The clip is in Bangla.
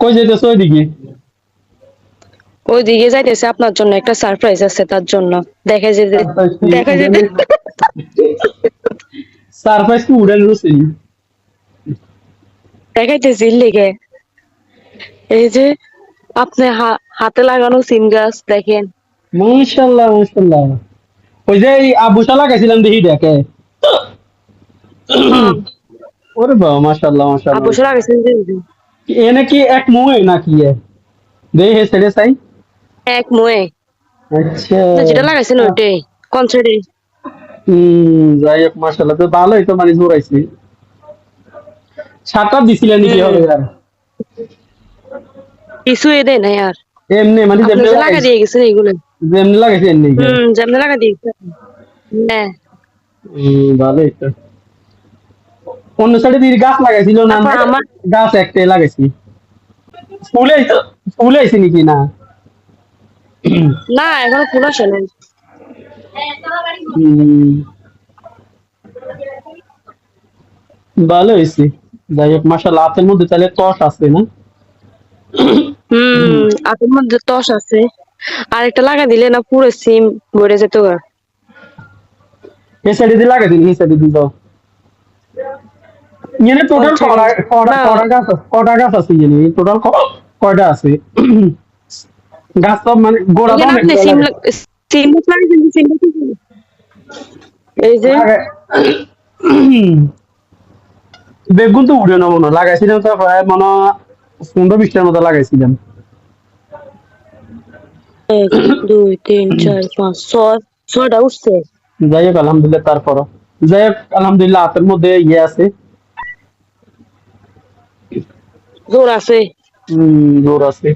কই যেতেছো ওইদিকে? ওইদিকে যাইতেছে, আপনার জন্য একটা সারপ্রাইজ আছে তার জন্য। দেখা যেতে দেখা যেতে সারপ্রাইজ কি উড়ান রয়েছে? দেখাইতেছি লেগে। এই যে আপনি হাতে লাগানো সিম গাছ দেখেন। মাশাআল্লাহ মাশাআল্লাহ। ওই যে এই আবুসা লাগাইছিলাম দেখি দেখে। হ্যাঁ, ওরে বাবা মাশাআল্লাহ মাশাআল্লাহ। বসে লাগাইছেন যে এনে কি এক মুয়ে নাকি এ? দেখি হে ছেড়ে চাই। এক মুয়ে আচ্ছা। যেটা লাগাইছেন ওইটাই কনসার্টে। যাই হোক মাশাআল্লাহ তো ভালোই তো মানে জোরাইছি। সাতটা দিছিলেন নাকি হুম, হবে আর? কিছুই দেয় নাই আর। এমনি মানে আপনি যেমনি যে লাগা লাগাইছি দিয়ে গেছেন এইগুলো। যেমনি লাগাইছি এমনি কে? যেমন লাগা দিয়ে গেছেন। হ্যাঁ, ভালোই তো। অন্য সাইডে দিয়ে গাছ লাগাইছিল না তারপর না? আমার গাছ একটাই লাগাইছি। ফুলে ফুলে আইছে নাকি না? না এখনো ফুল আসে নাই। হুম, ভালো হয়েছে। যাই হোক মাশাআল্লাহ হাতের মধ্যে তাহলে ত্বক আছে না? আপনার মধ্যে তস আছে। আর একটা লাগা দিলে না পুরো সিম ভরে যেত গা। এই সাইডে দিয়ে লাগাই দিন এই সাইডে দিয়ে দাও। ইয়ানে কোন টোটাল ছেড়ে না কটা গাছ আছে ইয়ানে টোটাল কয়টা আছে? গাছ সব মানে গোড়া তো এখানে আপনি অনেকগুলো সিম লাগে সিম লাগাইছেন সিম এই যে লাগে বেগুন তো উড়ে না মনে হয়। লাগাইছিলাম তো প্রায় মনে হয় 15-20টার মতো লাগাইছিলাম। 1 2 3 4 5 6 ছয়টা উঠছে। যাই হোক আলহামদুলিল্লাহ তারপরও যাই হোক আলহামদুলিল্লাহ হাতের মধ্যে ইয়ে আছে। জোর আছে। জোর আছে।